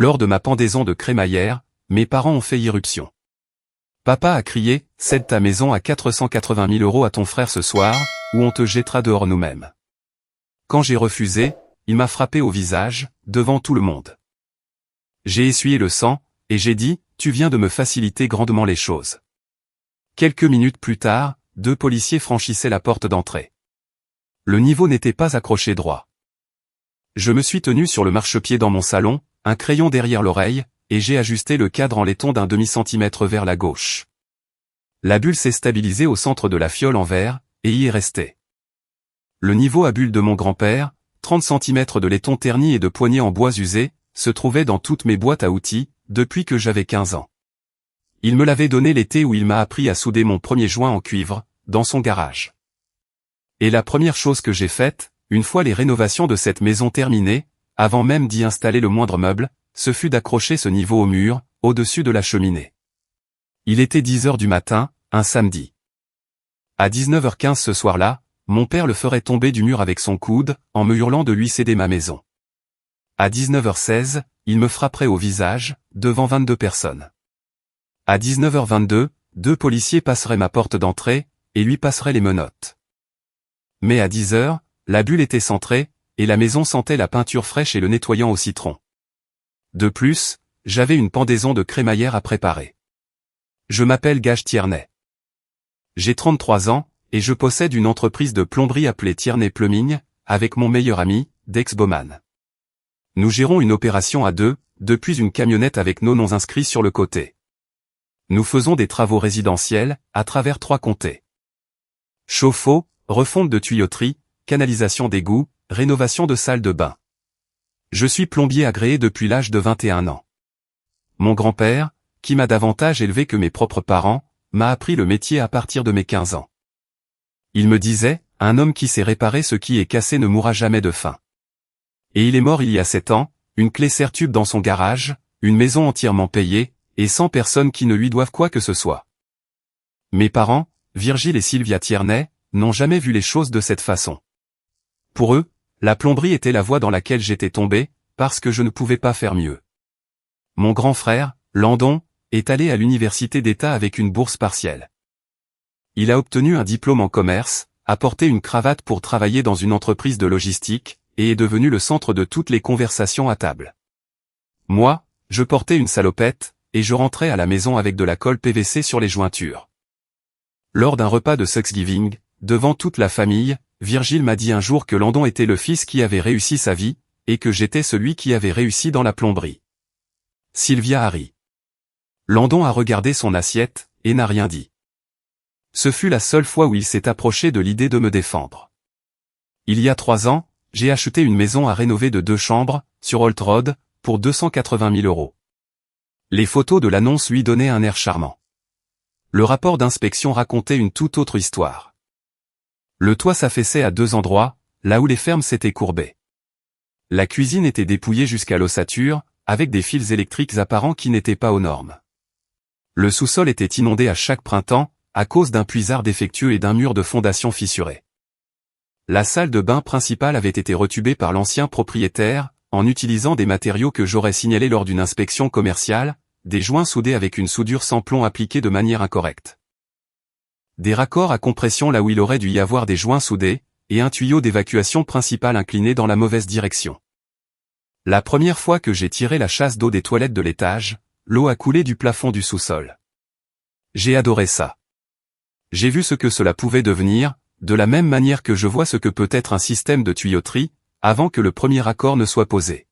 Lors de ma pendaison de crémaillère, mes parents ont fait irruption. Papa a crié, « Cède ta maison à 480 000 € à ton frère ce soir, ou on te jettera dehors nous-mêmes. » Quand j'ai refusé, il m'a frappé au visage, devant tout le monde. J'ai essuyé le sang, et j'ai dit, « Tu viens de me faciliter grandement les choses. » Quelques minutes plus tard, 2 policiers franchissaient la porte d'entrée. Le niveau n'était pas accroché droit. Je me suis tenu sur le marchepied dans mon salon, un crayon derrière l'oreille, et j'ai ajusté le cadre en laiton d'un demi-centimètre vers la gauche. La bulle s'est stabilisée au centre de la fiole en verre, et y est restée. Le niveau à bulle de mon grand-père, 30 cm de laiton terni et de poignées en bois usé, se trouvait dans toutes mes boîtes à outils, depuis que j'avais 15 ans. Il me l'avait donné l'été où il m'a appris à souder mon premier joint en cuivre, dans son garage. Et la première chose que j'ai faite, une fois les rénovations de cette maison terminées, avant même d'y installer le moindre meuble, ce fut d'accrocher ce niveau au mur, au-dessus de la cheminée. Il était 10 h du matin, un samedi. À 19h15 ce soir-là, mon père le ferait tomber du mur avec son coude, en me hurlant de lui céder ma maison. À 19h16, il me frapperait au visage, devant 22 personnes. À 19h22, 2 policiers passeraient ma porte d'entrée, et lui passeraient les menottes. Mais à 10 h, la bulle était centrée, et la maison sentait la peinture fraîche et le nettoyant au citron. De plus, j'avais une pendaison de crémaillère à préparer. Je m'appelle Gage Tierney. J'ai 33 ans, et je possède une entreprise de plomberie appelée Tierney Plumbing, avec mon meilleur ami, Dex Bowman. Nous gérons une opération à 2, depuis une camionnette avec nos noms inscrits sur le côté. Nous faisons des travaux résidentiels, à travers 3 comtés. Chauffe-eau, refonte de tuyauterie, canalisation d'égouts, rénovation de salles de bain. Je suis plombier agréé depuis l'âge de 21 ans. Mon grand-père, qui m'a davantage élevé que mes propres parents, m'a appris le métier à partir de mes 15 ans. Il me disait, un homme qui sait réparer ce qui est cassé ne mourra jamais de faim. Et il est mort il y a 7 ans, une clé serre-tube dans son garage, une maison entièrement payée, et 100 personnes qui ne lui doivent quoi que ce soit. Mes parents, Virgile et Sylvia Tierney, n'ont jamais vu les choses de cette façon. Pour eux, la plomberie était la voie dans laquelle j'étais tombé, parce que je ne pouvais pas faire mieux. Mon grand frère, Landon, est allé à l'université d'État avec une bourse partielle. Il a obtenu un diplôme en commerce, a porté une cravate pour travailler dans une entreprise de logistique, et est devenu le centre de toutes les conversations à table. Moi, je portais une salopette, et je rentrais à la maison avec de la colle PVC sur les jointures. Lors d'un repas de Thanksgiving, devant toute la famille, Virgile m'a dit un jour que Landon était le fils qui avait réussi sa vie, et que j'étais celui qui avait réussi dans la plomberie. Sylvia a ri. Landon a regardé son assiette, et n'a rien dit. Ce fut la seule fois où il s'est approché de l'idée de me défendre. Il y a 3 ans, j'ai acheté une maison à rénover de 2 chambres, sur Holt Road, pour 280 000 €. Les photos de l'annonce lui donnaient un air charmant. Le rapport d'inspection racontait une toute autre histoire. Le toit s'affaissait à 2 endroits, là où les fermes s'étaient courbées. La cuisine était dépouillée jusqu'à l'ossature, avec des fils électriques apparents qui n'étaient pas aux normes. Le sous-sol était inondé à chaque printemps, à cause d'un puisard défectueux et d'un mur de fondation fissuré. La salle de bain principale avait été retubée par l'ancien propriétaire, en utilisant des matériaux que j'aurais signalés lors d'une inspection commerciale, des joints soudés avec une soudure sans plomb appliquée de manière incorrecte. Des raccords à compression là où il aurait dû y avoir des joints soudés, et un tuyau d'évacuation principal incliné dans la mauvaise direction. La première fois que j'ai tiré la chasse d'eau des toilettes de l'étage, l'eau a coulé du plafond du sous-sol. J'ai adoré ça. J'ai vu ce que cela pouvait devenir, de la même manière que je vois ce que peut être un système de tuyauterie, avant que le premier raccord ne soit posé.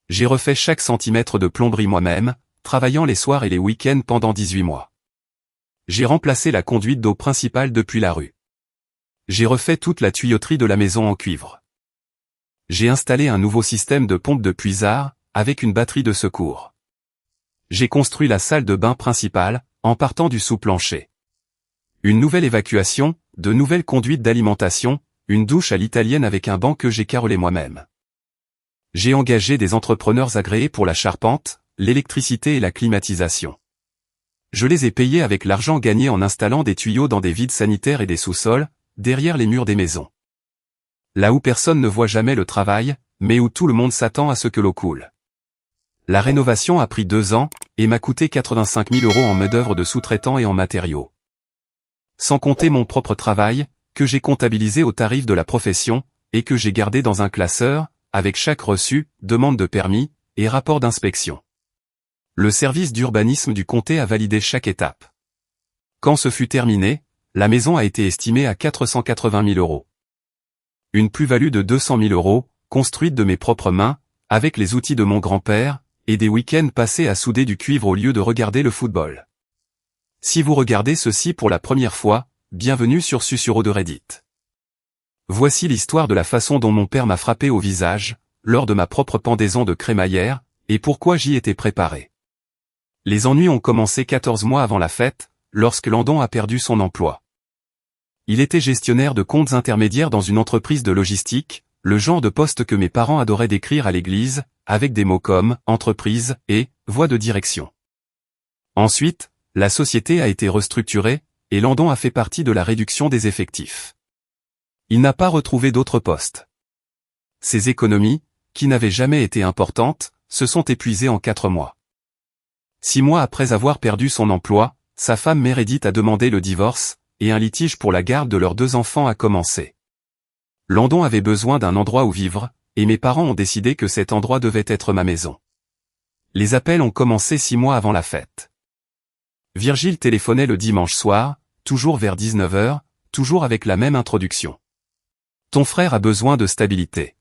J'ai refait chaque centimètre de plomberie moi-même, travaillant les soirs et les week-ends pendant 18 mois. J'ai remplacé la conduite d'eau principale depuis la rue. J'ai refait toute la tuyauterie de la maison en cuivre. J'ai installé un nouveau système de pompe de puisard, avec une batterie de secours. J'ai construit la salle de bain principale, en partant du sous-plancher. Une nouvelle évacuation, de nouvelles conduites d'alimentation, une douche à l'italienne avec un banc que j'ai carrelé moi-même. J'ai engagé des entrepreneurs agréés pour la charpente, l'électricité et la climatisation. Je les ai payés avec l'argent gagné en installant des tuyaux dans des vides sanitaires et des sous-sols, derrière les murs des maisons. Là où personne ne voit jamais le travail, mais où tout le monde s'attend à ce que l'eau coule. La rénovation a pris 2 ans, et m'a coûté 85 000 € en main-d'œuvre de sous-traitants et en matériaux. Sans compter mon propre travail, que j'ai comptabilisé au tarif de la profession, et que j'ai gardé dans un classeur, avec chaque reçu, demande de permis, et rapport d'inspection. Le service d'urbanisme du comté a validé chaque étape. Quand ce fut terminé, la maison a été estimée à 480 000 €. Une plus-value de 200 000 €, construite de mes propres mains, avec les outils de mon grand-père, et des week-ends passés à souder du cuivre au lieu de regarder le football. Si vous regardez ceci pour la première fois, bienvenue sur Susuro de Reddit. Voici l'histoire de la façon dont mon père m'a frappé au visage, lors de ma propre pendaison de crémaillère, et pourquoi j'y étais préparé. Les ennuis ont commencé 14 mois avant la fête, lorsque Landon a perdu son emploi. Il était gestionnaire de comptes intermédiaires dans une entreprise de logistique, le genre de poste que mes parents adoraient décrire à l'église, avec des mots comme « entreprise » et « voie de direction ». Ensuite, la société a été restructurée, et Landon a fait partie de la réduction des effectifs. Il n'a pas retrouvé d'autres postes. Ses économies, qui n'avaient jamais été importantes, se sont épuisées en 4 mois. 6 mois après avoir perdu son emploi, sa femme Meredith a demandé le divorce, et un litige pour la garde de leurs 2 enfants a commencé. Landon avait besoin d'un endroit où vivre, et mes parents ont décidé que cet endroit devait être ma maison. Les appels ont commencé 6 mois avant la fête. Virgile téléphonait le dimanche soir, toujours vers 19 h, toujours avec la même introduction. Ton frère a besoin de stabilité.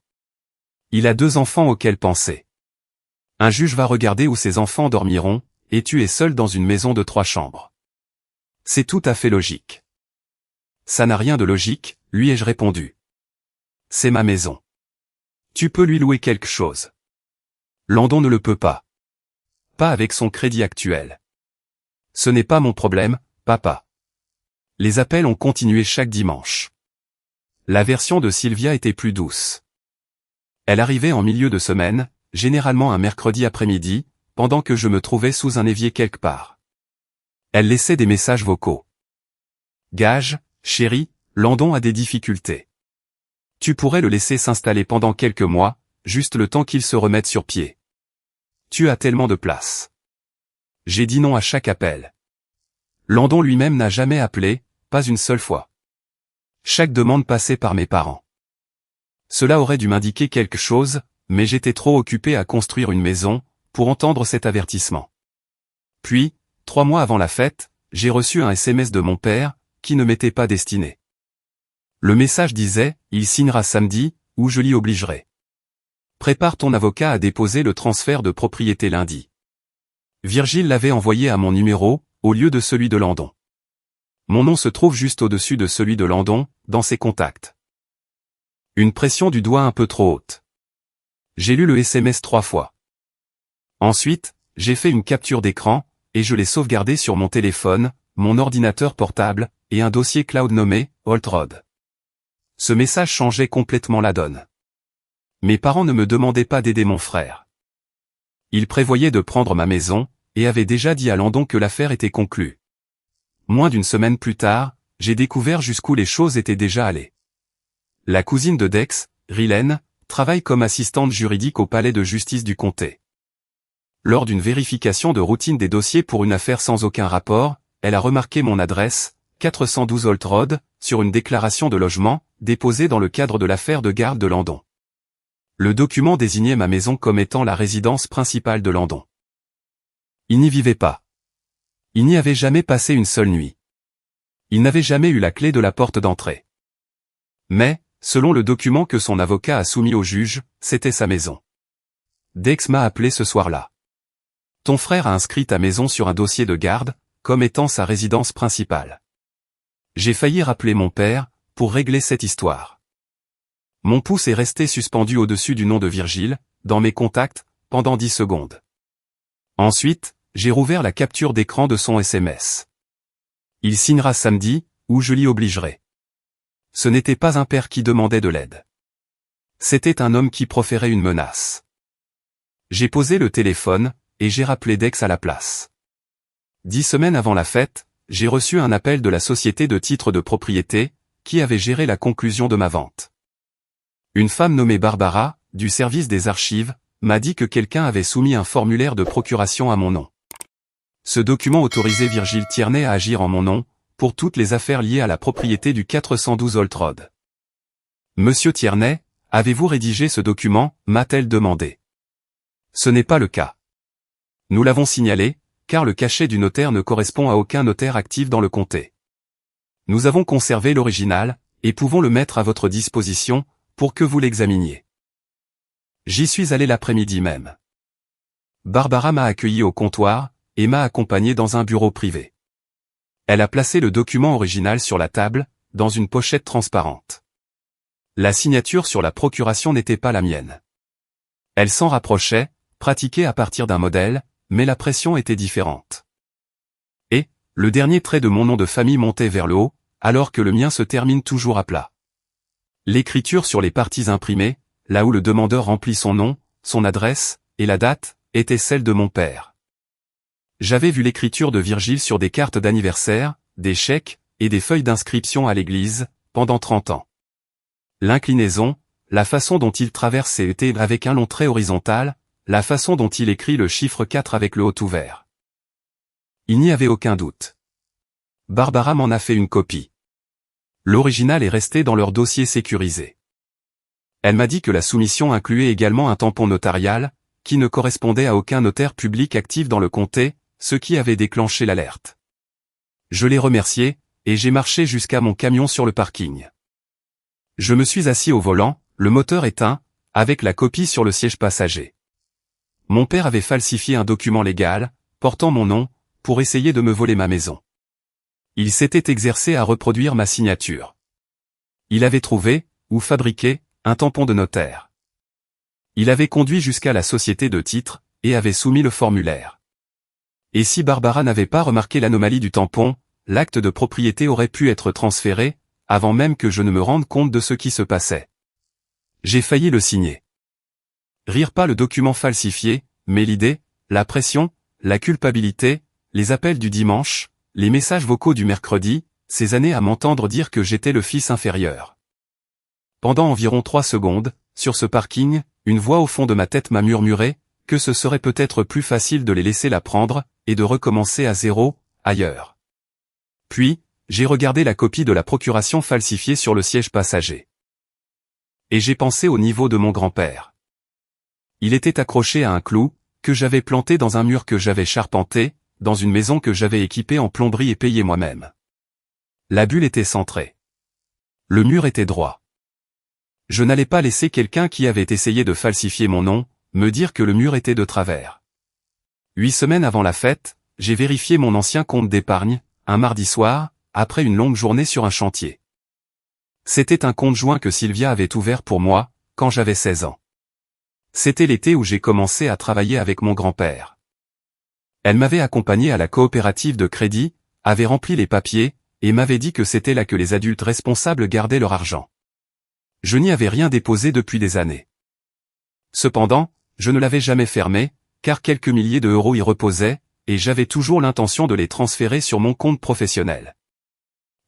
Il a 2 enfants auxquels penser. Un juge va regarder où ses enfants dormiront, et tu es seul dans une maison de 3 chambres. C'est tout à fait logique. Ça n'a rien de logique, lui ai-je répondu. C'est ma maison. Tu peux lui louer quelque chose. Landon ne le peut pas. Pas avec son crédit actuel. Ce n'est pas mon problème, papa. Les appels ont continué chaque dimanche. La version de Sylvia était plus douce. Elle arrivait en milieu de semaine, généralement un mercredi après-midi, pendant que je me trouvais sous un évier quelque part. Elle laissait des messages vocaux. Gage, chérie, Landon a des difficultés. Tu pourrais le laisser s'installer pendant quelques mois, juste le temps qu'il se remette sur pied. Tu as tellement de place. J'ai dit non à chaque appel. Landon lui-même n'a jamais appelé, pas une seule fois. Chaque demande passait par mes parents. Cela aurait dû m'indiquer quelque chose, mais j'étais trop occupé à construire une maison, pour entendre cet avertissement. Puis, 3 mois avant la fête, j'ai reçu un SMS de mon père, qui ne m'était pas destiné. Le message disait, il signera samedi, ou je l'y obligerai. Prépare ton avocat à déposer le transfert de propriété lundi. Virgile l'avait envoyé à mon numéro, au lieu de celui de Landon. Mon nom se trouve juste au-dessus de celui de Landon, dans ses contacts. Une pression du doigt un peu trop haute. J'ai lu le SMS 3 fois. Ensuite, j'ai fait une capture d'écran, et je l'ai sauvegardé sur mon téléphone, mon ordinateur portable, et un dossier cloud nommé « Holt Road ». Ce message changeait complètement la donne. Mes parents ne me demandaient pas d'aider mon frère. Ils prévoyaient de prendre ma maison, et avaient déjà dit à Landon que l'affaire était conclue. Moins d'une semaine plus tard, j'ai découvert jusqu'où les choses étaient déjà allées. La cousine de Dex, Rylène, travaille comme assistante juridique au palais de justice du comté. Lors d'une vérification de routine des dossiers pour une affaire sans aucun rapport, elle a remarqué mon adresse, 412 Holt Road, sur une déclaration de logement, déposée dans le cadre de l'affaire de garde de Landon. Le document désignait ma maison comme étant la résidence principale de Landon. Il n'y vivait pas. Il n'y avait jamais passé une seule nuit. Il n'avait jamais eu la clé de la porte d'entrée. Mais, selon le document que son avocat a soumis au juge, c'était sa maison. Dex m'a appelé ce soir-là. Ton frère a inscrit ta maison sur un dossier de garde, comme étant sa résidence principale. J'ai failli rappeler mon père, pour régler cette histoire. Mon pouce est resté suspendu au-dessus du nom de Virgile, dans mes contacts, pendant 10 secondes. Ensuite, j'ai rouvert la capture d'écran de son SMS. Il signera samedi, ou je l'y obligerai. Ce n'était pas un père qui demandait de l'aide. C'était un homme qui proférait une menace. J'ai posé le téléphone, et j'ai rappelé Dex à la place. 10 semaines avant la fête, j'ai reçu un appel de la société de titres de propriété, qui avait géré la conclusion de ma vente. Une femme nommée Barbara, du service des archives, m'a dit que quelqu'un avait soumis un formulaire de procuration à mon nom. Ce document autorisait Virgile Tierney à agir en mon nom, pour toutes les affaires liées à la propriété du 412 Holt Road. Monsieur Tierney, avez-vous rédigé ce document, m'a-t-elle demandé. Ce n'est pas le cas. Nous l'avons signalé, car le cachet du notaire ne correspond à aucun notaire actif dans le comté. Nous avons conservé l'original, et pouvons le mettre à votre disposition, pour que vous l'examiniez. J'y suis allé l'après-midi même. Barbara m'a accueilli au comptoir, et m'a accompagné dans un bureau privé. Elle a placé le document original sur la table, dans une pochette transparente. La signature sur la procuration n'était pas la mienne. Elle s'en rapprochait, pratiquée à partir d'un modèle, mais la pression était différente. Et, le dernier trait de mon nom de famille montait vers le haut, alors que le mien se termine toujours à plat. L'écriture sur les parties imprimées, là où le demandeur remplit son nom, son adresse, et la date, était celle de mon père. J'avais vu l'écriture de Virgile sur des cartes d'anniversaire, des chèques, et des feuilles d'inscription à l'église, pendant 30 ans. L'inclinaison, la façon dont il traverse ses T avec un long trait horizontal, la façon dont il écrit le chiffre 4 avec le haut ouvert. Il n'y avait aucun doute. Barbara m'en a fait une copie. L'original est resté dans leur dossier sécurisé. Elle m'a dit que la soumission incluait également un tampon notarial, qui ne correspondait à aucun notaire public actif dans le comté, ce qui avait déclenché l'alerte. Je l'ai remercié, et j'ai marché jusqu'à mon camion sur le parking. Je me suis assis au volant, le moteur éteint, avec la copie sur le siège passager. Mon père avait falsifié un document légal, portant mon nom, pour essayer de me voler ma maison. Il s'était exercé à reproduire ma signature. Il avait trouvé, ou fabriqué, un tampon de notaire. Il avait conduit jusqu'à la société de titres, et avait soumis le formulaire. Et si Barbara n'avait pas remarqué l'anomalie du tampon, l'acte de propriété aurait pu être transféré, avant même que je ne me rende compte de ce qui se passait. J'ai failli le signer. Rire pas le document falsifié, mais l'idée, la pression, la culpabilité, les appels du dimanche, les messages vocaux du mercredi, ces années à m'entendre dire que j'étais le fils inférieur. Pendant environ 3 secondes, sur ce parking, une voix au fond de ma tête m'a murmuré, que ce serait peut-être plus facile de les laisser la prendre, et de recommencer à zéro, ailleurs. Puis, j'ai regardé la copie de la procuration falsifiée sur le siège passager. Et j'ai pensé au niveau de mon grand-père. Il était accroché à un clou, que j'avais planté dans un mur que j'avais charpenté, dans une maison que j'avais équipée en plomberie et payée moi-même. La bulle était centrée. Le mur était droit. Je n'allais pas laisser quelqu'un qui avait essayé de falsifier mon nom, me dire que le mur était de travers. 8 semaines avant la fête, j'ai vérifié mon ancien compte d'épargne, un mardi soir, après une longue journée sur un chantier. C'était un compte joint que Sylvia avait ouvert pour moi, quand j'avais 16 ans. C'était l'été où j'ai commencé à travailler avec mon grand-père. Elle m'avait accompagné à la coopérative de crédit, avait rempli les papiers, et m'avait dit que c'était là que les adultes responsables gardaient leur argent. Je n'y avais rien déposé depuis des années. Cependant, je ne l'avais jamais fermé, car quelques milliers d'euros y reposaient, et j'avais toujours l'intention de les transférer sur mon compte professionnel.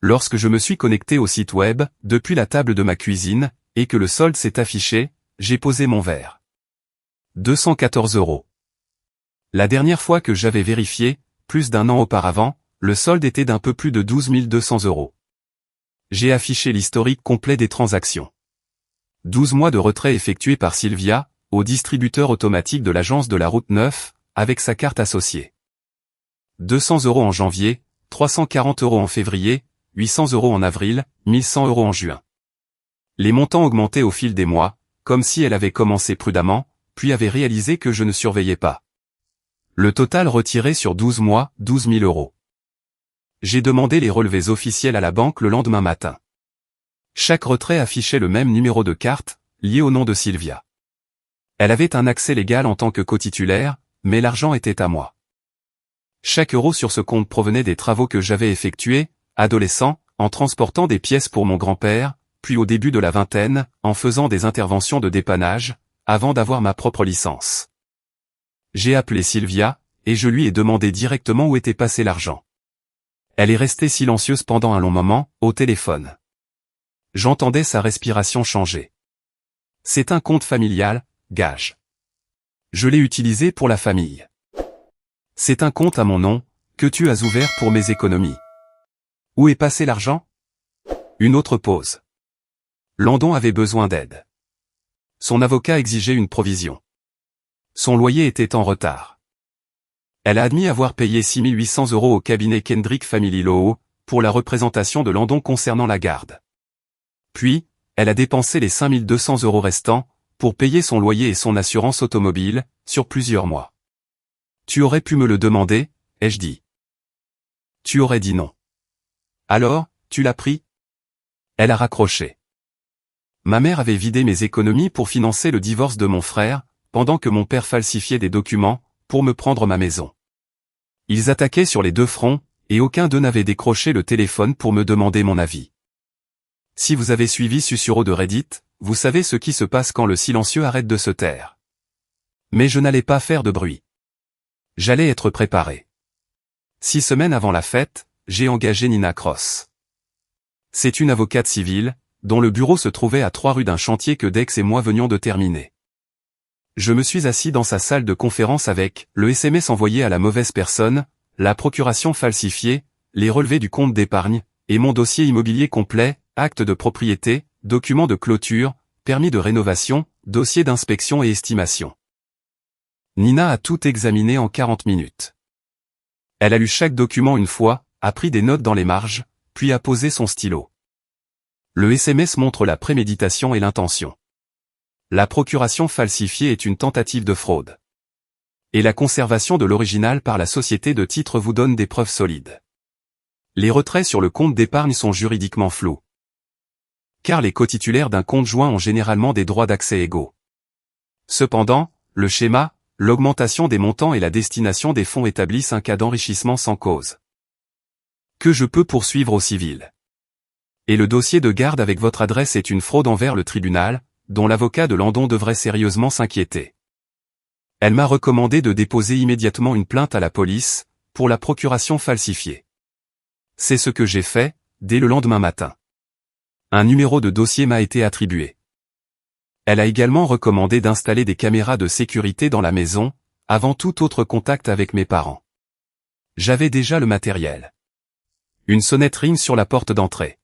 Lorsque je me suis connecté au site web, depuis la table de ma cuisine, et que le solde s'est affiché, j'ai posé mon verre. 214 €. La dernière fois que j'avais vérifié, plus d'1 an auparavant, le solde était d'un peu plus de 12 200 €. J'ai affiché l'historique complet des transactions. 12 mois de retrait effectués par Sylvia, au distributeur automatique de l'agence de la route 9, avec sa carte associée. 200 € en janvier, 340 € en février, 800 € en avril, 1100 € en juin. Les montants augmentaient au fil des mois, comme si elle avait commencé prudemment, puis avait réalisé que je ne surveillais pas. Le total retiré sur 12 mois, 12 000 €. J'ai demandé les relevés officiels à la banque le lendemain matin. Chaque retrait affichait le même numéro de carte, lié au nom de Sylvia. Elle avait un accès légal en tant que cotitulaire, mais l'argent était à moi. Chaque euro sur ce compte provenait des travaux que j'avais effectués, adolescent, en transportant des pièces pour mon grand-père, puis au début de la vingtaine, en faisant des interventions de dépannage, avant d'avoir ma propre licence. J'ai appelé Sylvia, et je lui ai demandé directement où était passé l'argent. Elle est restée silencieuse pendant un long moment, au téléphone. J'entendais sa respiration changer. C'est un compte familial, gage. Je l'ai utilisé pour la famille. C'est un compte à mon nom, que tu as ouvert pour mes économies. Où est passé l'argent? Une autre pause. Landon avait besoin d'aide. Son avocat exigeait une provision. Son loyer était en retard. Elle a admis avoir payé 6 800 € au cabinet Kendrick Family Law, pour la représentation de Landon concernant la garde. Puis, elle a dépensé les 5 200 € restants, pour payer son loyer et son assurance automobile, sur plusieurs mois. Tu aurais pu me le demander, ai-je dit. Tu aurais dit non. Alors, tu l'as pris? Elle a raccroché. Ma mère avait vidé mes économies pour financer le divorce de mon frère, pendant que mon père falsifiait des documents, pour me prendre ma maison. Ils attaquaient sur les deux fronts, et aucun d'eux n'avait décroché le téléphone pour me demander mon avis. Si vous avez suivi Susurro de Reddit, vous savez ce qui se passe quand le silencieux arrête de se taire. Mais je n'allais pas faire de bruit. J'allais être préparé. 6 semaines avant la fête, j'ai engagé Nina Cross. C'est une avocate civile, dont le bureau se trouvait à 3 rues d'un chantier que Dex et moi venions de terminer. Je me suis assis dans sa salle de conférence avec le SMS envoyé à la mauvaise personne, la procuration falsifiée, les relevés du compte d'épargne, et mon dossier immobilier complet, acte de propriété, document de clôture, permis de rénovation, dossier d'inspection et estimation. Nina a tout examiné en 40 minutes. Elle a lu chaque document une fois, a pris des notes dans les marges, puis a posé son stylo. Le SMS montre la préméditation et l'intention. La procuration falsifiée est une tentative de fraude. Et la conservation de l'original par la société de titres vous donne des preuves solides. Les retraits sur le compte d'épargne sont juridiquement flous. Car les cotitulaires d'un compte joint ont généralement des droits d'accès égaux. Cependant, le schéma, l'augmentation des montants et la destination des fonds établissent un cas d'enrichissement sans cause. Que je peux poursuivre au civil. Et le dossier de garde avec votre adresse est une fraude envers le tribunal, dont l'avocat de Landon devrait sérieusement s'inquiéter. Elle m'a recommandé de déposer immédiatement une plainte à la police, pour la procuration falsifiée. C'est ce que j'ai fait, dès le lendemain matin. Un numéro de dossier m'a été attribué. Elle a également recommandé d'installer des caméras de sécurité dans la maison, avant tout autre contact avec mes parents. J'avais déjà le matériel. Une sonnette ring sur la porte d'entrée.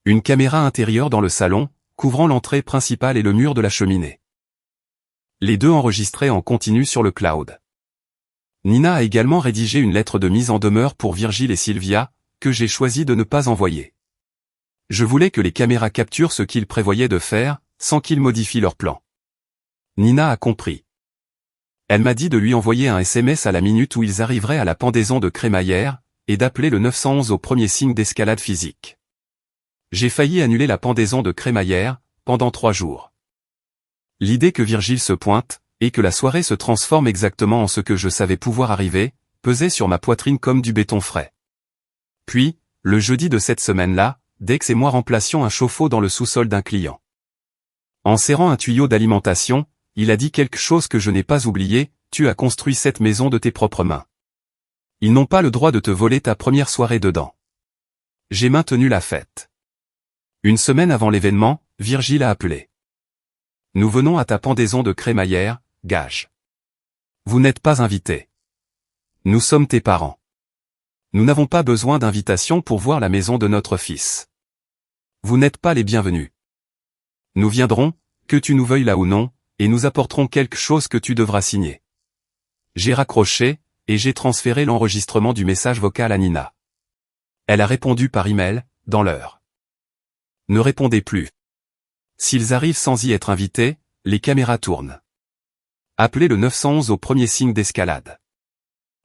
Une caméra intérieure dans le salon, couvrant l'entrée principale et le mur de la cheminée. Les deux enregistrés en continu sur le cloud. Nina a également rédigé une lettre de mise en demeure pour Virgile et Sylvia, que j'ai choisi de ne pas envoyer. Je voulais que les caméras capturent ce qu'ils prévoyaient de faire, sans qu'ils modifient leur plan. Nina a compris. Elle m'a dit de lui envoyer un SMS à la minute où ils arriveraient à la pendaison de crémaillère, et d'appeler le 911 au premier signe d'escalade physique. J'ai failli annuler la pendaison de crémaillère, pendant 3 jours. L'idée que Virgile se pointe, et que la soirée se transforme exactement en ce que je savais pouvoir arriver, pesait sur ma poitrine comme du béton frais. Puis, le jeudi de cette semaine-là, Dex et moi remplacions un chauffe-eau dans le sous-sol d'un client. En serrant un tuyau d'alimentation, il a dit quelque chose que je n'ai pas oublié, tu as construit cette maison de tes propres mains. Ils n'ont pas le droit de te voler ta première soirée dedans. J'ai maintenu la fête. Une semaine avant l'événement, Virgile a appelé. Nous venons à ta pendaison de crémaillère, gage. Vous n'êtes pas invité. Nous sommes tes parents. Nous n'avons pas besoin d'invitation pour voir la maison de notre fils. Vous n'êtes pas les bienvenus. Nous viendrons, que tu nous veuilles là ou non, et nous apporterons quelque chose que tu devras signer. J'ai raccroché, et j'ai transféré l'enregistrement du message vocal à Nina. Elle a répondu par email, dans l'heure. Ne répondez plus. S'ils arrivent sans y être invités, les caméras tournent. Appelez le 911 au premier signe d'escalade.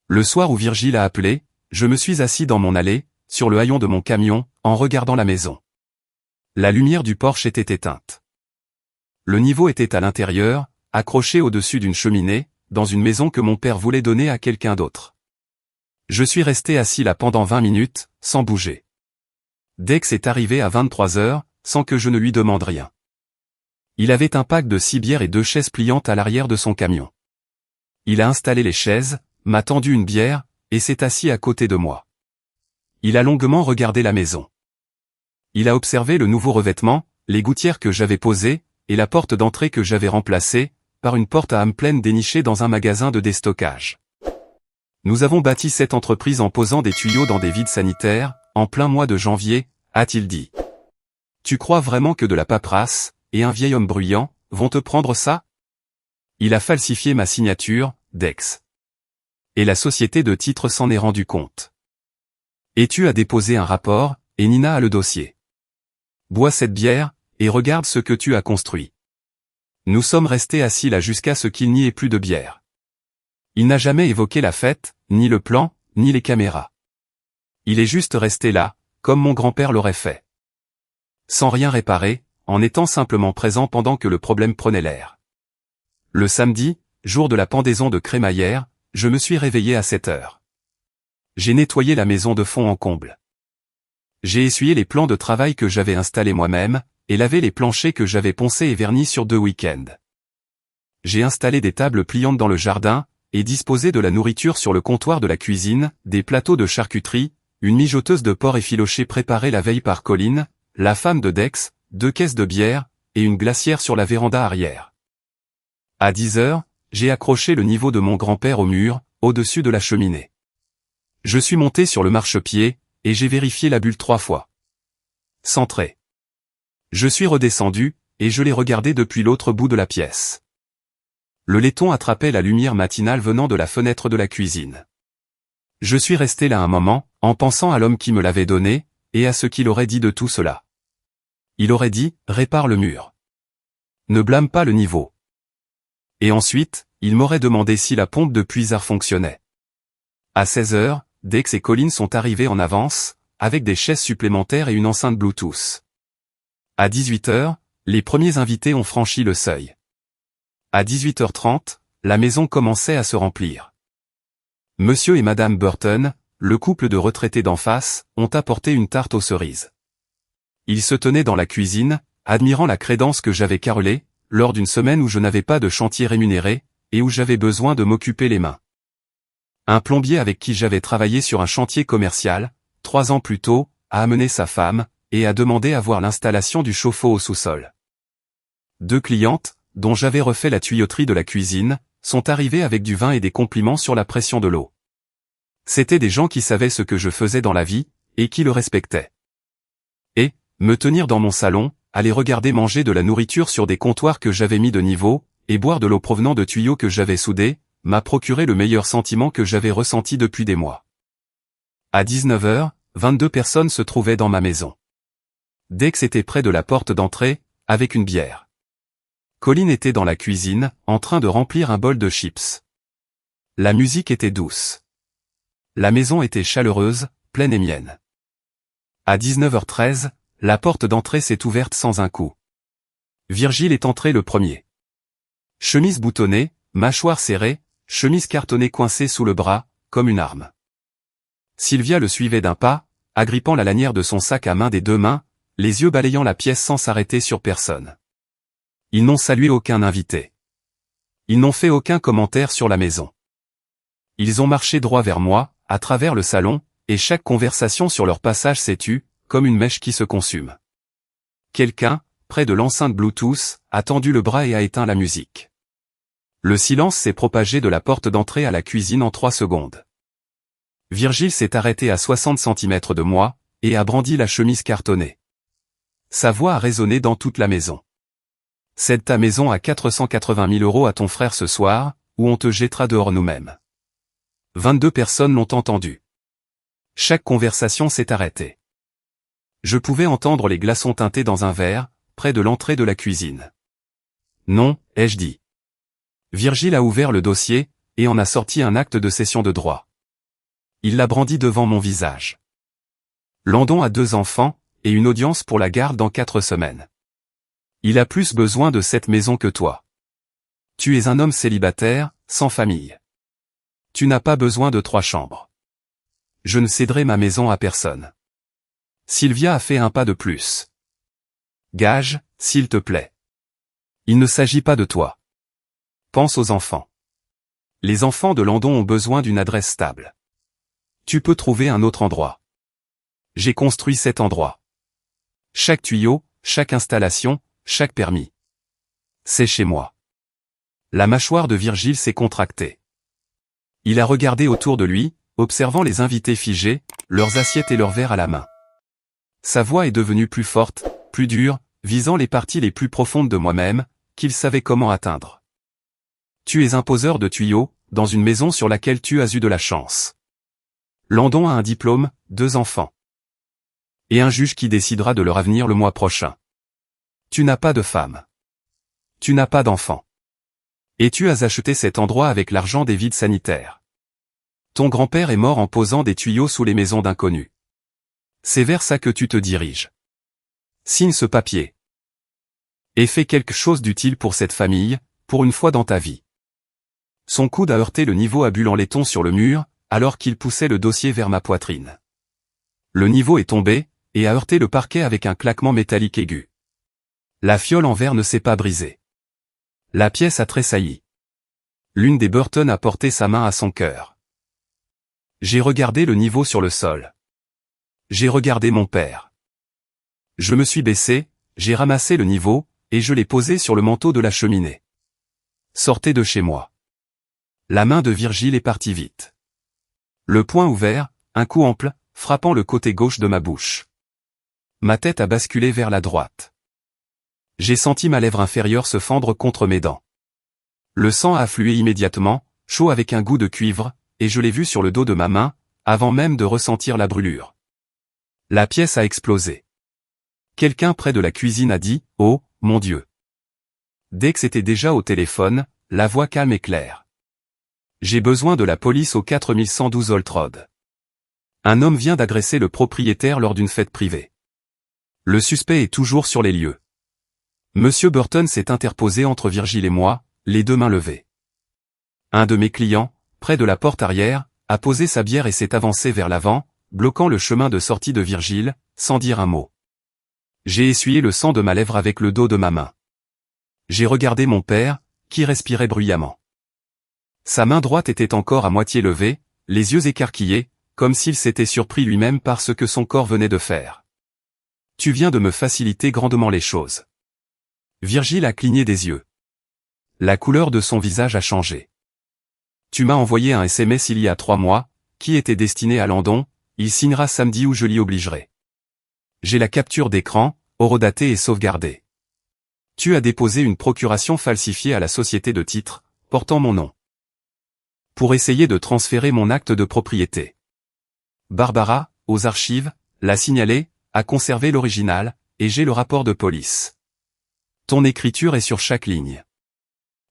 Le soir où Virgile a appelé, je me suis assis dans mon allée, sur le haillon de mon camion, en regardant la maison. La lumière du porche était éteinte. Le niveau était à l'intérieur, accroché au-dessus d'une cheminée, dans une maison que mon père voulait donner à quelqu'un d'autre. Je suis resté assis là pendant 20 minutes, sans bouger. Dex est arrivé à 23 heures, sans que je ne lui demande rien. Il avait un pack de 6 bières et 2 chaises pliantes à l'arrière de son camion. Il a installé les chaises, m'a tendu une bière, et s'est assis à côté de moi. Il a longuement regardé la maison. Il a observé le nouveau revêtement, les gouttières que j'avais posées, et la porte d'entrée que j'avais remplacée, par une porte à âme pleine dénichée dans un magasin de déstockage. Nous avons bâti cette entreprise en posant des tuyaux dans des vides sanitaires, en plein mois de janvier, a-t-il dit. Tu crois vraiment que de la paperasse, et un vieil homme bruyant, vont te prendre ça? Il a falsifié ma signature, Dex. Et la société de titres s'en est rendu compte. Et tu as déposé un rapport, et Nina a le dossier. Bois cette bière, et regarde ce que tu as construit. Nous sommes restés assis là jusqu'à ce qu'il n'y ait plus de bière. Il n'a jamais évoqué la fête, ni le plan, ni les caméras. Il est juste resté là, comme mon grand-père l'aurait fait. Sans rien réparer, en étant simplement présent pendant que le problème prenait l'air. Le samedi, jour de la pendaison de crémaillère, je me suis réveillé à 7 heures. J'ai nettoyé la maison de fond en comble. J'ai essuyé les plans de travail que j'avais installés moi-même, et lavé les planchers que j'avais poncés et vernis sur 2 week-ends. J'ai installé des tables pliantes dans le jardin, et disposé de la nourriture sur le comptoir de la cuisine, des plateaux de charcuterie, une mijoteuse de porc effiloché préparée la veille par Colline, la femme de Dex, 2 caisses de bière, et une glacière sur la véranda arrière. À 10 heures, j'ai accroché le niveau de mon grand-père au mur, au-dessus de la cheminée. Je suis monté sur le marchepied, et j'ai vérifié la bulle 3 fois. Centré. Je suis redescendu, et je l'ai regardé depuis l'autre bout de la pièce. Le laiton attrapait la lumière matinale venant de la fenêtre de la cuisine. Je suis resté là un moment, en pensant à l'homme qui me l'avait donné, et à ce qu'il aurait dit de tout cela. Il aurait dit, répare le mur. Ne blâme pas le niveau. Et ensuite, il m'aurait demandé si la pompe de puisard fonctionnait. À 16 heures, Dex et Colline sont arrivés en avance, avec des chaises supplémentaires et une enceinte Bluetooth. À 18 heures, les premiers invités ont franchi le seuil. À 18h30, la maison commençait à se remplir. Monsieur et Madame Burton, le couple de retraités d'en face, ont apporté une tarte aux cerises. Ils se tenaient dans la cuisine, admirant la crédence que j'avais carrelée, lors d'une semaine où je n'avais pas de chantier rémunéré, et où j'avais besoin de m'occuper les mains. Un plombier avec qui j'avais travaillé sur un chantier commercial, 3 ans plus tôt, a amené sa femme, et a demandé à voir l'installation du chauffe-eau au sous-sol. 2 clientes, dont j'avais refait la tuyauterie de la cuisine, sont arrivées avec du vin et des compliments sur la pression de l'eau. C'étaient des gens qui savaient ce que je faisais dans la vie, et qui le respectaient. Et, me tenir dans mon salon, aller regarder manger de la nourriture sur des comptoirs que j'avais mis de niveau, et boire de l'eau provenant de tuyaux que j'avais soudés, m'a procuré le meilleur sentiment que j'avais ressenti depuis des mois. À 19h, 22 personnes se trouvaient dans ma maison. Dex était près de la porte d'entrée, avec une bière. Colline était dans la cuisine, en train de remplir un bol de chips. La musique était douce. La maison était chaleureuse, pleine et mienne. À 19h13, la porte d'entrée s'est ouverte sans un coup. Virgile est entré le premier. Chemise boutonnée, mâchoire serrée, chemise cartonnée coincée sous le bras, comme une arme. Sylvia le suivait d'un pas, agrippant la lanière de son sac à main des 2 mains, les yeux balayant la pièce sans s'arrêter sur personne. Ils n'ont salué aucun invité. Ils n'ont fait aucun commentaire sur la maison. Ils ont marché droit vers moi, à travers le salon, et chaque conversation sur leur passage s'est tue, comme une mèche qui se consume. Quelqu'un, près de l'enceinte Bluetooth, a tendu le bras et a éteint la musique. Le silence s'est propagé de la porte d'entrée à la cuisine en 3 secondes. Virgile s'est arrêté à 60 cm de moi, et a brandi la chemise cartonnée. Sa voix a résonné dans toute la maison. Cède ta maison à 480 000 € à ton frère ce soir, ou on te jettera dehors nous-mêmes. 22 personnes l'ont entendu. Chaque conversation s'est arrêtée. Je pouvais entendre les glaçons teintés dans un verre, près de l'entrée de la cuisine. Non, ai-je dit. Virgile a ouvert le dossier, et en a sorti un acte de cession de droit. Il l'a brandi devant mon visage. Landon a 2 enfants, et une audience pour la garde dans 4 semaines. Il a plus besoin de cette maison que toi. Tu es un homme célibataire, sans famille. Tu n'as pas besoin de 3 chambres. Je ne céderai ma maison à personne. Sylvia a fait un pas de plus. Gage, s'il te plaît. Il ne s'agit pas de toi. Pense aux enfants. Les enfants de Landon ont besoin d'une adresse stable. Tu peux trouver un autre endroit. J'ai construit cet endroit. Chaque tuyau, chaque installation, chaque permis. C'est chez moi. La mâchoire de Virgile s'est contractée. Il a regardé autour de lui, observant les invités figés, leurs assiettes et leurs verres à la main. Sa voix est devenue plus forte, plus dure, visant les parties les plus profondes de moi-même, qu'il savait comment atteindre. Tu es un poseur de tuyaux, dans une maison sur laquelle tu as eu de la chance. Landon a un diplôme, 2 enfants. Et un juge qui décidera de leur avenir le mois prochain. Tu n'as pas de femme. Tu n'as pas d'enfant. Et tu as acheté cet endroit avec l'argent des vides sanitaires. Ton grand-père est mort en posant des tuyaux sous les maisons d'inconnus. C'est vers ça que tu te diriges. Signe ce papier. Et fais quelque chose d'utile pour cette famille, pour une fois dans ta vie. Son coude a heurté le niveau à bulles en laiton sur le mur, alors qu'il poussait le dossier vers ma poitrine. Le niveau est tombé, et a heurté le parquet avec un claquement métallique aigu. La fiole en verre ne s'est pas brisée. La pièce a tressailli. L'une des Burton a porté sa main à son cœur. J'ai regardé le niveau sur le sol. J'ai regardé mon père. Je me suis baissé, j'ai ramassé le niveau, et je l'ai posé sur le manteau de la cheminée. Sortez de chez moi. La main de Virgile est partie vite. Le poing ouvert, un coup ample, frappant le côté gauche de ma bouche. Ma tête a basculé vers la droite. J'ai senti ma lèvre inférieure se fendre contre mes dents. Le sang a afflué immédiatement, chaud avec un goût de cuivre, et je l'ai vu sur le dos de ma main, avant même de ressentir la brûlure. La pièce a explosé. Quelqu'un près de la cuisine a dit « Oh, mon Dieu !» Dex était déjà au téléphone, la voix calme et claire. J'ai besoin de la police au 4112 Holt Road. Un homme vient d'agresser le propriétaire lors d'une fête privée. Le suspect est toujours sur les lieux. Monsieur Burton s'est interposé entre Virgile et moi, les 2 mains levées. Un de mes clients, près de la porte arrière, a posé sa bière et s'est avancé vers l'avant, bloquant le chemin de sortie de Virgile, sans dire un mot. J'ai essuyé le sang de ma lèvre avec le dos de ma main. J'ai regardé mon père, qui respirait bruyamment. Sa main droite était encore à moitié levée, les yeux écarquillés, comme s'il s'était surpris lui-même par ce que son corps venait de faire. Tu viens de me faciliter grandement les choses. Virgile a cligné des yeux. La couleur de son visage a changé. Tu m'as envoyé un SMS il y a 3 mois, qui était destiné à Landon, il signera samedi ou je l'y obligerai. J'ai la capture d'écran, horodatée et sauvegardée. Tu as déposé une procuration falsifiée à la société de titres, portant mon nom. Pour essayer de transférer mon acte de propriété. Barbara, aux archives, l'a signalé, a conservé l'original, et j'ai le rapport de police. Ton écriture est sur chaque ligne.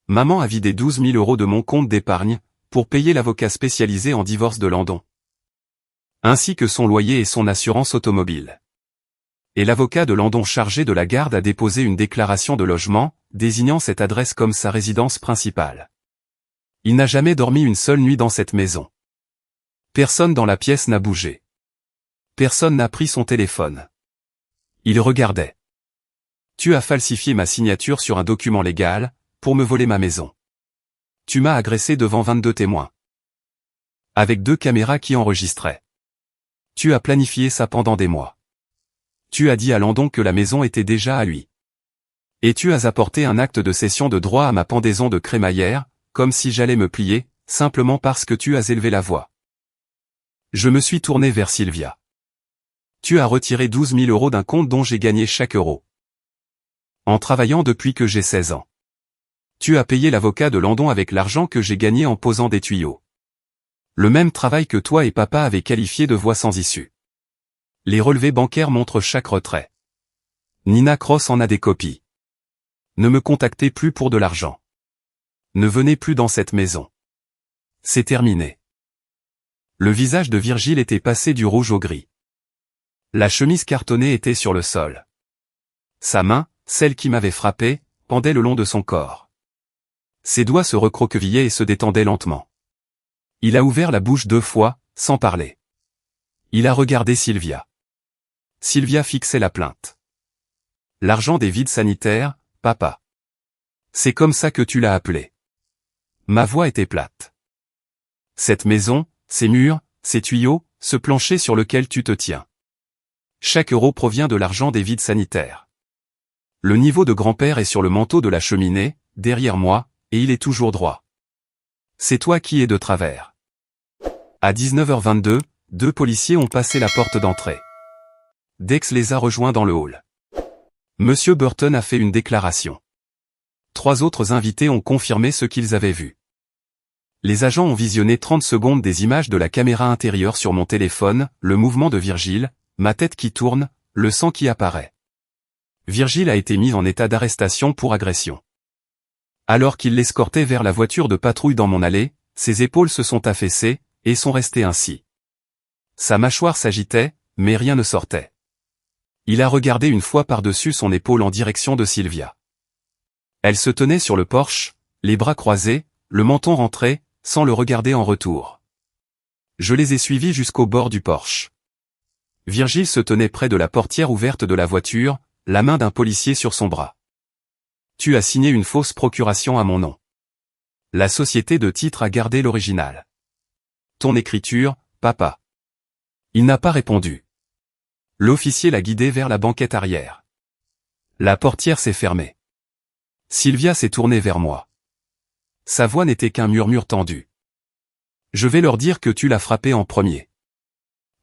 Maman a vidé 12 000 € de mon compte d'épargne, pour payer l'avocat spécialisé en divorce de Landon. Ainsi que son loyer et son assurance automobile. Et l'avocat de Landon chargé de la garde a déposé une déclaration de logement, désignant cette adresse comme sa résidence principale. Il n'a jamais dormi une seule nuit dans cette maison. Personne dans la pièce n'a bougé. Personne n'a pris son téléphone. Il regardait. Tu as falsifié ma signature sur un document légal, pour me voler ma maison. Tu m'as agressé devant 22 témoins. Avec 2 caméras qui enregistraient. Tu as planifié ça pendant des mois. Tu as dit à Landon que la maison était déjà à lui. Et tu as apporté un acte de cession de droit à ma pendaison de crémaillère, comme si j'allais me plier, simplement parce que tu as élevé la voix. Je me suis tourné vers Sylvia. Tu as retiré 12 000 € d'un compte dont j'ai gagné chaque euro. En travaillant depuis que j'ai 16 ans. Tu as payé l'avocat de Landon avec l'argent que j'ai gagné en posant des tuyaux. Le même travail que toi et papa avez qualifié de voie sans issue. Les relevés bancaires montrent chaque retrait. Nina Cross en a des copies. Ne me contactez plus pour de l'argent. Ne venez plus dans cette maison. C'est terminé. Le visage de Virgile était passé du rouge au gris. La chemise cartonnée était sur le sol. Sa main, celle qui m'avait frappé, pendait le long de son corps. Ses doigts se recroquevillaient et se détendaient lentement. Il a ouvert la bouche 2 fois, sans parler. Il a regardé Sylvia. Sylvia fixait la plainte. L'argent des vides sanitaires, papa. C'est comme ça que tu l'as appelé. Ma voix était plate. Cette maison, ces murs, ces tuyaux, ce plancher sur lequel tu te tiens. Chaque euro provient de l'argent des vides sanitaires. Le niveau de grand-père est sur le manteau de la cheminée, derrière moi, et il est toujours droit. C'est toi qui es de travers. À 19h22, 2 policiers ont passé la porte d'entrée. Dex les a rejoints dans le hall. Monsieur Burton a fait une déclaration. 3 autres invités ont confirmé ce qu'ils avaient vu. Les agents ont visionné 30 secondes des images de la caméra intérieure sur mon téléphone, le mouvement de Virgile, ma tête qui tourne, le sang qui apparaît. Virgile a été mis en état d'arrestation pour agression. Alors qu'il l'escortait vers la voiture de patrouille dans mon allée, ses épaules se sont affaissées, et sont restées ainsi. Sa mâchoire s'agitait, mais rien ne sortait. Il a regardé une fois par-dessus son épaule en direction de Sylvia. Elle se tenait sur le porche, les bras croisés, le menton rentré, sans le regarder en retour. Je les ai suivis jusqu'au bord du porche. Virgile se tenait près de la portière ouverte de la voiture, la main d'un policier sur son bras. Tu as signé une fausse procuration à mon nom. La société de titre a gardé l'original. Ton écriture, papa. Il n'a pas répondu. L'officier l'a guidé vers la banquette arrière. La portière s'est fermée. Sylvia s'est tournée vers moi. Sa voix n'était qu'un murmure tendu. Je vais leur dire que tu l'as frappé en premier.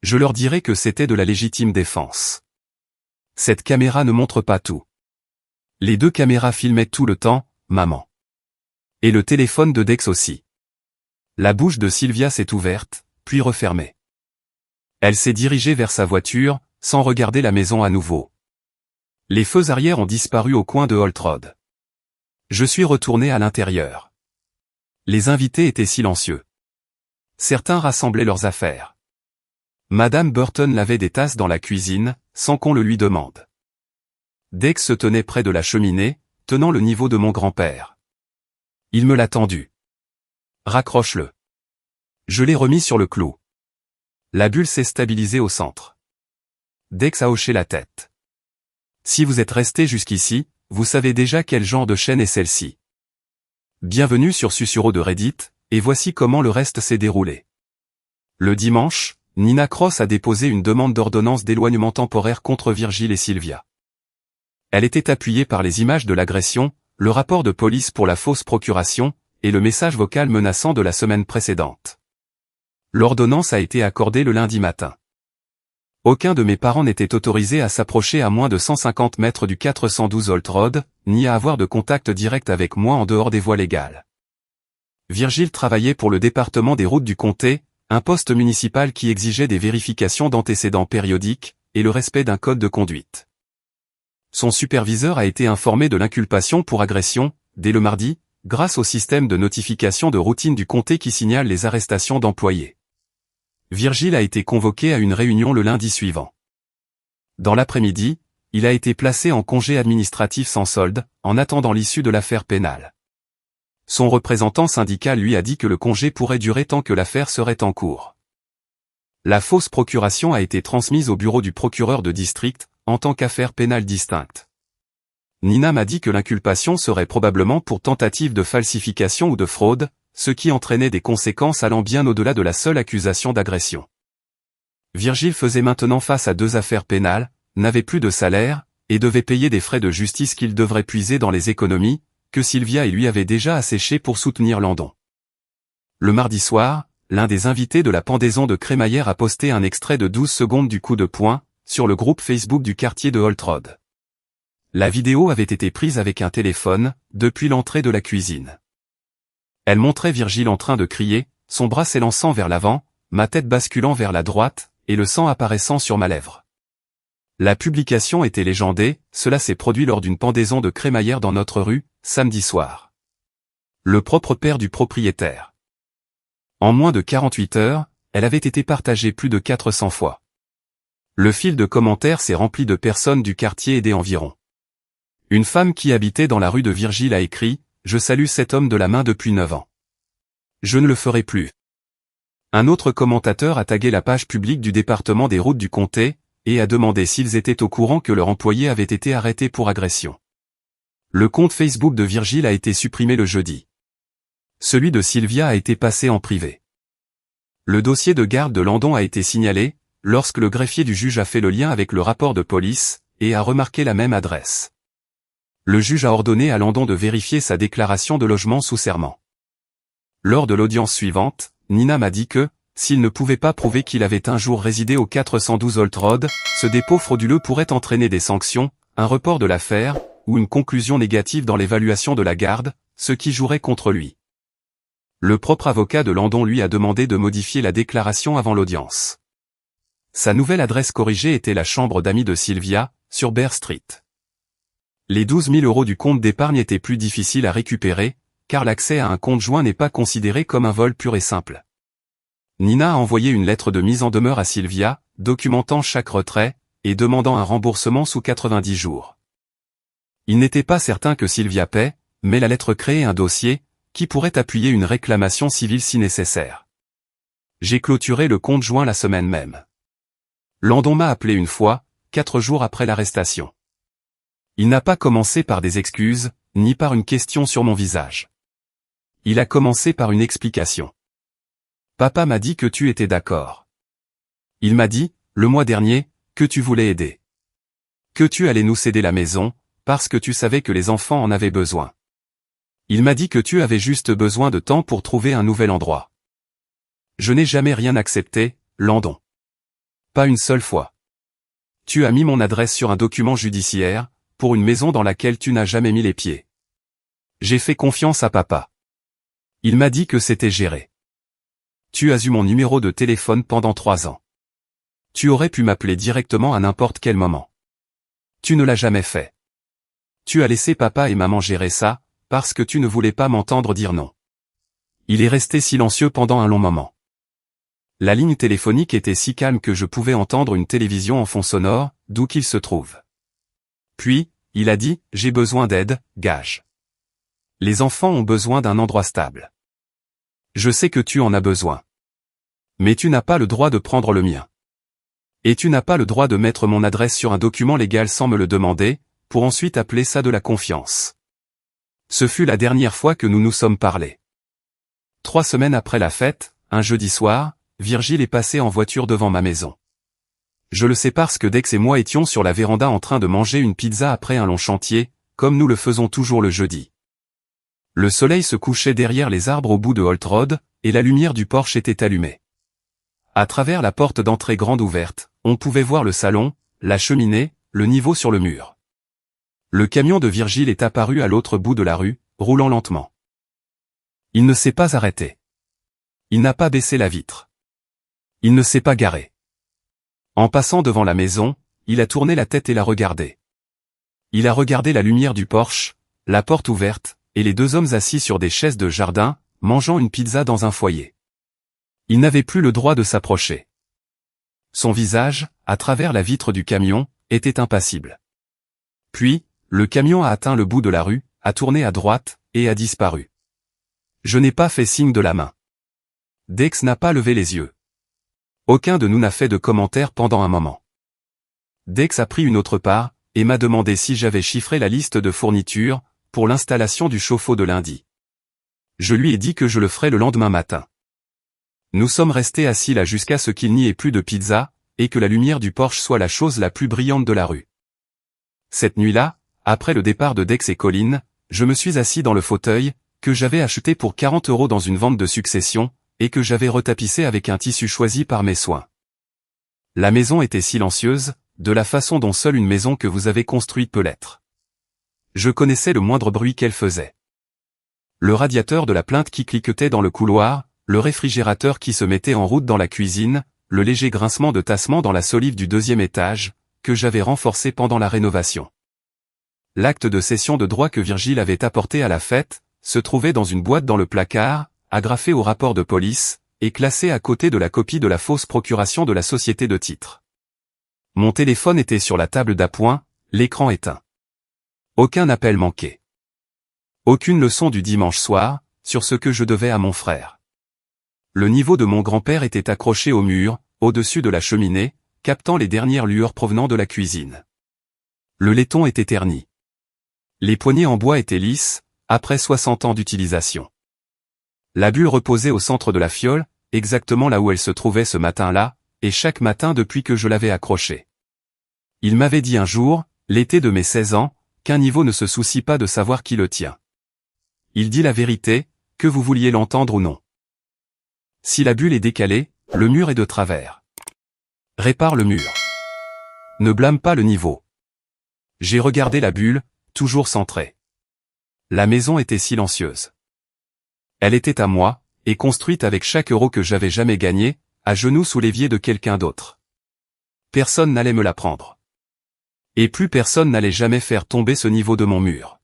Je leur dirai que c'était de la légitime défense. Cette caméra ne montre pas tout. Les 2 caméras filmaient tout le temps, maman. Et le téléphone de Dex aussi. La bouche de Sylvia s'est ouverte, puis refermée. Elle s'est dirigée vers sa voiture, sans regarder la maison à nouveau. Les feux arrière ont disparu au coin de Holt Road. Je suis retourné à l'intérieur. Les invités étaient silencieux. Certains rassemblaient leurs affaires. Madame Burton lavait des tasses dans la cuisine, sans qu'on le lui demande. Dex se tenait près de la cheminée, tenant le niveau de mon grand-père. Il me l'a tendu. Raccroche-le. Je l'ai remis sur le clou. La bulle s'est stabilisée au centre. Dex a hoché la tête. Si vous êtes resté jusqu'ici, vous savez déjà quel genre de chaîne est celle-ci. Bienvenue sur Susurro de Reddit, et voici comment le reste s'est déroulé. Le dimanche, Nina Cross a déposé une demande d'ordonnance d'éloignement temporaire contre Virgile et Sylvia. Elle était appuyée par les images de l'agression, le rapport de police pour la fausse procuration, et le message vocal menaçant de la semaine précédente. L'ordonnance a été accordée le lundi matin. Aucun de mes parents n'était autorisé à s'approcher à moins de 150 mètres du 412 Holt Road, ni à avoir de contact direct avec moi en dehors des voies légales. Virgile travaillait pour le département des routes du comté, un poste municipal qui exigeait des vérifications d'antécédents périodiques, et le respect d'un code de conduite. Son superviseur a été informé de l'inculpation pour agression, dès le mardi, grâce au système de notification de routine du comté qui signale les arrestations d'employés. Virgile a été convoqué à une réunion le lundi suivant. Dans l'après-midi, il a été placé en congé administratif sans solde, en attendant l'issue de l'affaire pénale. Son représentant syndical lui a dit que le congé pourrait durer tant que l'affaire serait en cours. La fausse procuration a été transmise au bureau du procureur de district, en tant qu'affaire pénale distincte. Nina m'a dit que l'inculpation serait probablement pour tentative de falsification ou de fraude, ce qui entraînait des conséquences allant bien au-delà de la seule accusation d'agression. Virgile faisait maintenant face à 2 affaires pénales, n'avait plus de salaire, et devait payer des frais de justice qu'il devrait puiser dans les économies, que Sylvia et lui avaient déjà asséchées pour soutenir Landon. Le mardi soir, l'un des invités de la pendaison de crémaillère a posté un extrait de 12 secondes du coup de poing, sur le groupe Facebook du quartier de Holt Road. La vidéo avait été prise avec un téléphone, depuis l'entrée de la cuisine. Elle montrait Virgile en train de crier, son bras s'élançant vers l'avant, ma tête basculant vers la droite, et le sang apparaissant sur ma lèvre. La publication était légendée, cela s'est produit lors d'une pendaison de crémaillère dans notre rue, samedi soir. Le propre père du propriétaire. En moins de 48 heures, elle avait été partagée plus de 400 fois. Le fil de commentaires s'est rempli de personnes du quartier et des environs. Une femme qui habitait dans la rue de Virgile a écrit « Je salue cet homme de la main depuis 9 ans. Je ne le ferai plus ». Un autre commentateur a tagué la page publique du département des routes du comté, et a demandé s'ils étaient au courant que leur employé avait été arrêté pour agression. Le compte Facebook de Virgile a été supprimé le jeudi. Celui de Sylvia a été passé en privé. Le dossier de garde de Landon a été signalé, lorsque le greffier du juge a fait le lien avec le rapport de police, et a remarqué la même adresse. Le juge a ordonné à Landon de vérifier sa déclaration de logement sous serment. Lors de l'audience suivante, Nina m'a dit que, s'il ne pouvait pas prouver qu'il avait un jour résidé au 412 Holt Road, ce dépôt frauduleux pourrait entraîner des sanctions, un report de l'affaire, ou une conclusion négative dans l'évaluation de la garde, ce qui jouerait contre lui. Le propre avocat de Landon lui a demandé de modifier la déclaration avant l'audience. Sa nouvelle adresse corrigée était la chambre d'amis de Sylvia, sur Bear Street. Les 12 000 € du compte d'épargne étaient plus difficiles à récupérer, car l'accès à un compte joint n'est pas considéré comme un vol pur et simple. Nina a envoyé une lettre de mise en demeure à Sylvia, documentant chaque retrait, et demandant un remboursement sous 90 jours. Il n'était pas certain que Sylvia paie, mais la lettre créait un dossier, qui pourrait appuyer une réclamation civile si nécessaire. J'ai clôturé le compte joint la semaine même. Landon m'a appelé une fois, 4 jours après l'arrestation. Il n'a pas commencé par des excuses, ni par une question sur mon visage. Il a commencé par une explication. Papa m'a dit que tu étais d'accord. Il m'a dit, le mois dernier, que tu voulais aider. Que tu allais nous céder la maison, parce que tu savais que les enfants en avaient besoin. Il m'a dit que tu avais juste besoin de temps pour trouver un nouvel endroit. Je n'ai jamais rien accepté, Landon. Pas une seule fois. Tu as mis mon adresse sur un document judiciaire, pour une maison dans laquelle tu n'as jamais mis les pieds. J'ai fait confiance à papa. Il m'a dit que c'était géré. Tu as eu mon numéro de téléphone pendant 3 ans. Tu aurais pu m'appeler directement à n'importe quel moment. Tu ne l'as jamais fait. Tu as laissé papa et maman gérer ça, parce que tu ne voulais pas m'entendre dire non. Il est resté silencieux pendant un long moment. La ligne téléphonique était si calme que je pouvais entendre une télévision en fond sonore, d'où qu'il se trouve. Puis, il a dit, j'ai besoin d'aide, Gage. Les enfants ont besoin d'un endroit stable. Je sais que tu en as besoin. Mais tu n'as pas le droit de prendre le mien. Et tu n'as pas le droit de mettre mon adresse sur un document légal sans me le demander, pour ensuite appeler ça de la confiance. Ce fut la dernière fois que nous nous sommes parlé. 3 semaines après la fête, un jeudi soir, Virgile est passé en voiture devant ma maison. Je le sais parce que Dex et moi étions sur la véranda en train de manger une pizza après un long chantier, comme nous le faisons toujours le jeudi. Le soleil se couchait derrière les arbres au bout de Holt Road, et la lumière du porche était allumée. À travers la porte d'entrée grande ouverte, on pouvait voir le salon, la cheminée, le niveau sur le mur. Le camion de Virgile est apparu à l'autre bout de la rue, roulant lentement. Il ne s'est pas arrêté. Il n'a pas baissé la vitre. Il ne s'est pas garé. En passant devant la maison, il a tourné la tête et l'a regardé. Il a regardé la lumière du porche, la porte ouverte, et les 2 hommes assis sur des chaises de jardin, mangeant une pizza dans un foyer. Il n'avait plus le droit de s'approcher. Son visage, à travers la vitre du camion, était impassible. Puis, le camion a atteint le bout de la rue, a tourné à droite, et a disparu. Je n'ai pas fait signe de la main. Dex n'a pas levé les yeux. Aucun de nous n'a fait de commentaires pendant un moment. Dex a pris une autre part, et m'a demandé si j'avais chiffré la liste de fournitures, pour l'installation du chauffe-eau de lundi. Je lui ai dit que je le ferais le lendemain matin. Nous sommes restés assis là jusqu'à ce qu'il n'y ait plus de pizza, et que la lumière du porche soit la chose la plus brillante de la rue. Cette nuit-là, après le départ de Dex et Colin, je me suis assis dans le fauteuil, que j'avais acheté pour 40 € dans une vente de succession, et que j'avais retapissé avec un tissu choisi par mes soins. La maison était silencieuse, de la façon dont seule une maison que vous avez construite peut l'être. Je connaissais le moindre bruit qu'elle faisait. Le radiateur de la plainte qui cliquetait dans le couloir, le réfrigérateur qui se mettait en route dans la cuisine, le léger grincement de tassement dans la solive du 2e étage, que j'avais renforcé pendant la rénovation. L'acte de cession de droit que Virgile avait apporté à la fête, se trouvait dans une boîte dans le placard, agrafé au rapport de police, et classé à côté de la copie de la fausse procuration de la société de titres. Mon téléphone était sur la table d'appoint, l'écran éteint. Aucun appel manqué. Aucune leçon du dimanche soir, sur ce que je devais à mon frère. Le niveau de mon grand-père était accroché au mur, au-dessus de la cheminée, captant les dernières lueurs provenant de la cuisine. Le laiton était terni. Les poignées en bois étaient lisses, après 60 ans d'utilisation. La bulle reposait au centre de la fiole, exactement là où elle se trouvait ce matin-là, et chaque matin depuis que je l'avais accrochée. Il m'avait dit un jour, l'été de mes 16 ans, qu'un niveau ne se soucie pas de savoir qui le tient. Il dit la vérité, que vous vouliez l'entendre ou non. Si la bulle est décalée, le mur est de travers. Répare le mur. Ne blâme pas le niveau. J'ai regardé la bulle, toujours centrée. La maison était silencieuse. Elle était à moi, et construite avec chaque euro que j'avais jamais gagné, à genoux sous l'évier de quelqu'un d'autre. Personne n'allait me la prendre. Et plus personne n'allait jamais faire tomber ce niveau de mon mur.